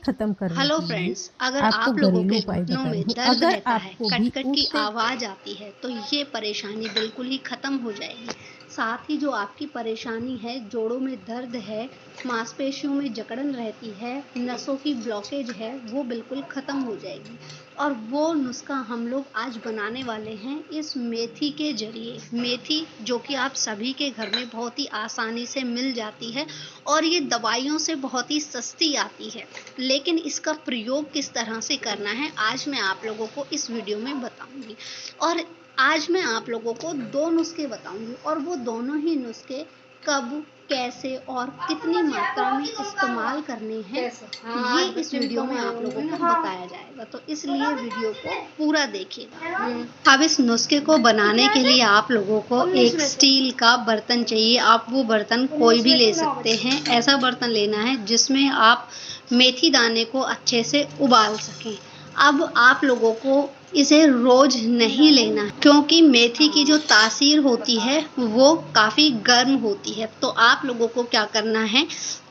खत्म करने हेलो के लिए फ्रेंड्स, अगर आपको आप लोगों घरेलू के उपाय घुटनों बताई में हूँ। दर्द अगर रहता है, आपको भी कट-कट की उससे आवाज़ आती है, तो ये परेशानी बिल्कुल ही ख़त्म हो जाएगी। साथ ही जो आपकी परेशानी है, जोड़ों में दर्द है, मांसपेशियों में जकड़न रहती है, नसों की ब्लॉकेज है, वो बिल्कुल ख़त्म हो जाएगी। और वो नुस्ख़ा हम लोग आज बनाने वाले हैं इस मेथी के ज़रिए। मेथी जो कि आप सभी के घर में बहुत ही आसानी से मिल जाती है और ये दवाइयों से बहुत ही सस्ती आती है। लेकिन इसका प्रयोग किस तरह से करना है, आज मैं आप लोगों को इस वीडियो में बताऊंगी। और आज मैं आप लोगों को 2 नुस्खे बताऊंगी और वो दोनों ही नुस्खे कब, कैसे और कितनी मात्रा में इस्तेमाल करने हैं, ये इस वीडियो में आप लोगों को बताया जाएगा। तो इसलिए वीडियो को पूरा देखिएगा। अब इस नुस्खे को बनाने के लिए आप लोगों को एक स्टील का बर्तन चाहिए। आप वो बर्तन कोई भी ले सकते हैं। ऐसा बर्तन लेना है जिसमें आप मेथी दाने को अच्छे से उबाल सकें। अब आप लोगों को इसे रोज नहीं लेना है, क्योंकि मेथी की जो तासीर होती है वो काफ़ी गर्म होती है। तो आप लोगों को क्या करना है,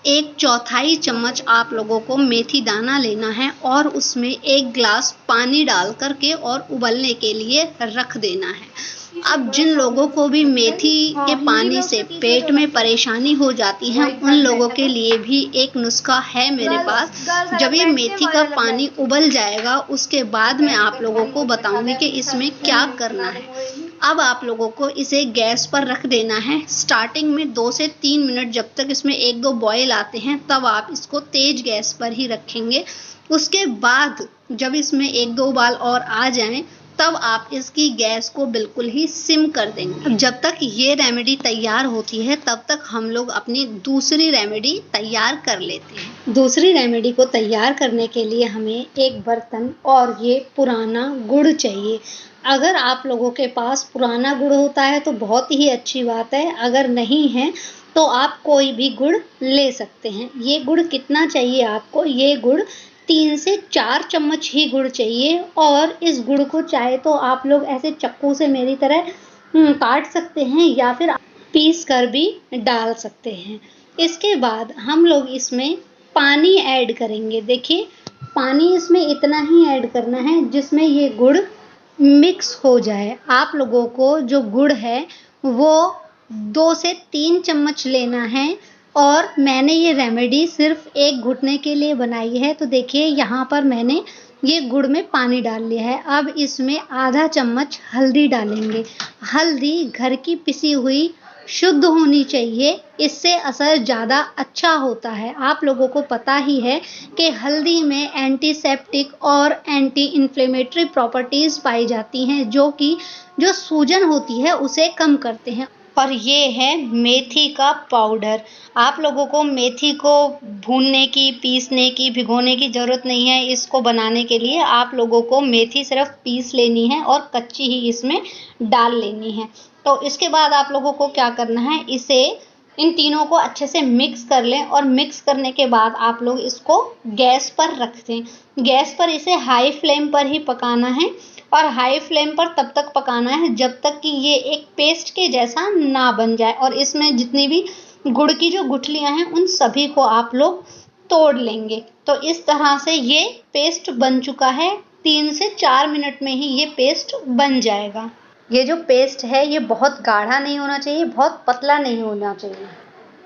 1/4 चम्मच आप लोगों को मेथी दाना लेना है और उसमें 1 ग्लास पानी डाल कर के और उबलने के लिए रख देना है। अब जिन लोगों को भी मेथी के पानी से पेट में परेशानी हो जाती है, उन लोगों के लिए भी एक नुस्खा है मेरे पास। जब ये मेथी का पानी उबल जाएगा, उसके बाद मैं आप लोगों को बताऊंगी कि इसमें क्या करना है। अब आप लोगों को इसे गैस पर रख देना है। स्टार्टिंग में 2 से 3 मिनट, जब तक इसमें 1-2 बॉयल आते हैं, तब आप इसको तेज गैस पर ही रखेंगे। उसके बाद जब इसमें 1-2 उबाल और आ जाएं, तब आप इसकी गैस को बिल्कुल ही सिम कर देंगे। जब तक ये रेमेडी तैयार होती है, तब तक हम लोग अपनी दूसरी रेमेडी तैयार कर लेते हैं। दूसरी रेमेडी को तैयार करने के लिए हमें एक बर्तन और ये पुराना गुड़ चाहिए। अगर आप लोगों के पास पुराना गुड़ होता है तो बहुत ही अच्छी बात है, अगर नहीं है तो आप कोई भी गुड़ ले सकते हैं। ये गुड़ कितना चाहिए आपको, ये गुड़ 3 से 4 चम्मच ही गुड़ चाहिए। और इस गुड़ को चाहे तो आप लोग ऐसे चक्कू से मेरी तरह काट सकते हैं या फिर पीस कर भी डाल सकते हैं। इसके बाद हम लोग इसमें पानी ऐड करेंगे। देखिए, पानी इसमें इतना ही ऐड करना है जिसमें ये गुड़ मिक्स हो जाए। आप लोगों को जो गुड़ है वो 2 से 3 चम्मच लेना है। और मैंने ये रेमेडी सिर्फ एक घुटने के लिए बनाई है। तो देखिए, यहाँ पर मैंने ये गुड़ में पानी डाल लिया है। अब इसमें आधा चम्मच हल्दी डालेंगे। हल्दी घर की पिसी हुई शुद्ध होनी चाहिए, इससे असर ज़्यादा अच्छा होता है। आप लोगों को पता ही है कि हल्दी में एंटीसेप्टिक और एंटी इन्फ्लेमेटरी प्रॉपर्टीज़ पाई जाती हैं, जो कि जो सूजन होती है उसे कम करते हैं। और ये है मेथी का पाउडर। आप लोगों को मेथी को भूनने की, पीसने की, भिगोने की ज़रूरत नहीं है। इसको बनाने के लिए आप लोगों को मेथी सिर्फ पीस लेनी है और कच्ची ही इसमें डाल लेनी है। तो इसके बाद आप लोगों को क्या करना है, इसे इन तीनों को अच्छे से मिक्स कर लें। और मिक्स करने के बाद आप लोग इसको गैस पर रख दें। गैस पर इसे हाई फ्लेम पर ही पकाना है और हाई फ्लेम पर तब तक पकाना है जब तक कि ये एक पेस्ट के जैसा ना बन जाए। और इसमें जितनी भी गुड़ की जो गुठलियाँ हैं, उन सभी को आप लोग तोड़ लेंगे। तो इस तरह से ये पेस्ट बन चुका है। 3 से 4 मिनट में ही ये पेस्ट बन जाएगा। ये जो पेस्ट है ये बहुत गाढ़ा नहीं होना चाहिए, बहुत पतला नहीं होना चाहिए।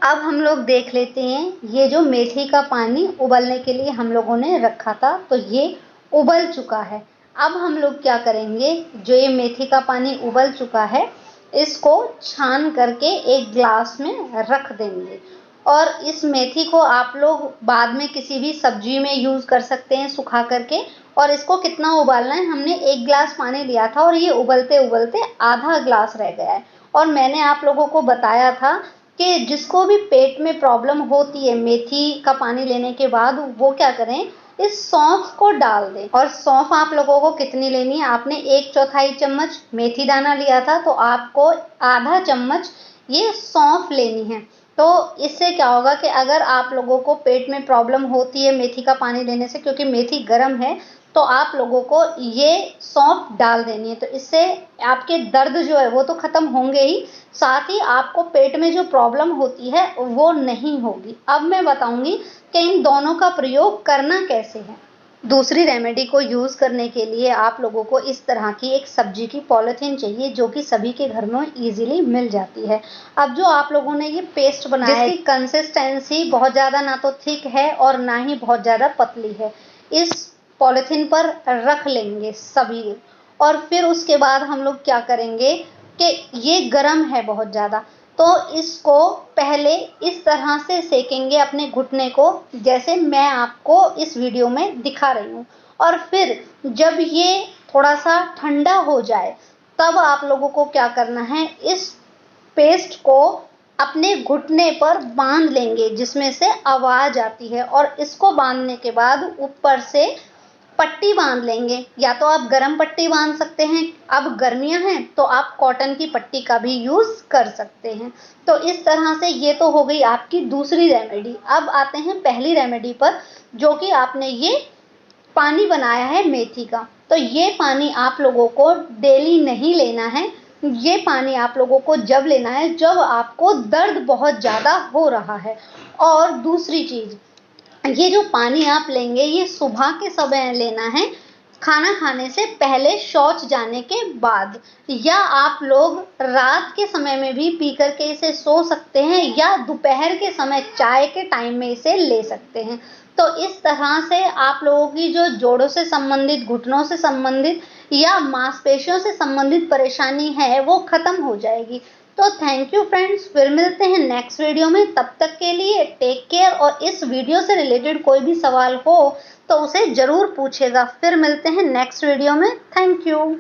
अब हम लोग देख लेते हैं, ये जो मेथी का पानी उबलने के लिए हम लोगों ने रखा था, तो ये उबल चुका है। अब हम लोग क्या करेंगे, जो ये मेथी का पानी उबल चुका है, इसको छान करके एक ग्लास में रख देंगे। और इस मेथी को आप लोग बाद में किसी भी सब्जी में यूज़ कर सकते हैं सुखा करके। और इसको कितना उबालना है, हमने 1 ग्लास पानी लिया था और ये उबलते उबलते आधा ग्लास रह गया है। और मैंने आप लोगों को बताया था कि जिसको भी पेट में प्रॉब्लम होती है मेथी का पानी लेने के बाद, वो क्या करें, इस सौंफ को डाल दें। और सौंफ आप लोगों को कितनी लेनी है, आपने 1/4 चम्मच मेथी दाना लिया था, तो आपको आधा चम्मच ये सौंफ लेनी है। तो इससे क्या होगा कि अगर आप लोगों को पेट में प्रॉब्लम होती है मेथी का पानी लेने से, क्योंकि मेथी गर्म है, तो आप लोगों को ये सौंफ डाल देनी है। तो इससे आपके दर्द जो है वो तो ख़त्म होंगे ही, साथ ही आपको पेट में जो प्रॉब्लम होती है वो नहीं होगी। अब मैं बताऊंगी कि इन दोनों का प्रयोग करना कैसे है। दूसरी रेमेडी को यूज़ करने के लिए आप लोगों को इस तरह की एक सब्जी की पॉलीथीन चाहिए, जो कि सभी के घर में इजीली मिल जाती है। अब जो आप लोगों ने ये पेस्ट बनाया है, जिसकी कंसिस्टेंसी बहुत ज़्यादा ना तो थिक है और ना ही बहुत ज़्यादा पतली है, इस पॉलीथीन पर रख लेंगे सभी। और फिर उसके बाद हम लोग क्या करेंगे कि ये गर्म है बहुत ज़्यादा, तो इसको पहले इस तरह से सेकेंगे अपने घुटने को, जैसे मैं आपको इस वीडियो में दिखा रही हूँ। और फिर जब ये थोड़ा सा ठंडा हो जाए, तब आप लोगों को क्या करना है, इस पेस्ट को अपने घुटने पर बांध लेंगे, जिसमें से आवाज़ आती है। और इसको बांधने के बाद ऊपर से पट्टी बांध लेंगे, या तो आप गरम पट्टी बांध सकते हैं, अब गर्मियां हैं तो आप कॉटन की पट्टी का भी यूज़ कर सकते हैं। तो इस तरह से ये तो हो गई आपकी दूसरी रेमेडी। अब आते हैं पहली रेमेडी पर, जो कि आपने ये पानी बनाया है मेथी का। तो ये पानी आप लोगों को डेली नहीं लेना है, ये पानी आप लोगों को जब लेना है जब आपको दर्द बहुत ज़्यादा हो रहा है। और दूसरी चीज़, ये जो पानी आप लेंगे ये सुबह के समय लेना है, खाना खाने से पहले, शौच जाने के बाद, या आप लोग रात के समय में भी पी करके इसे सो सकते हैं, या दोपहर के समय चाय के टाइम में इसे ले सकते हैं। तो इस तरह से आप लोगों की जो जोड़ों से संबंधित, घुटनों से संबंधित या मांसपेशियों से संबंधित परेशानी है वो खत्म हो जाएगी। तो थैंक यू फ्रेंड्स, फिर मिलते हैं नेक्स्ट वीडियो में। तब तक के लिए टेक केयर, और इस वीडियो से रिलेटेड कोई भी सवाल हो तो उसे ज़रूर पूछेगा। फिर मिलते हैं नेक्स्ट वीडियो में। Thank you.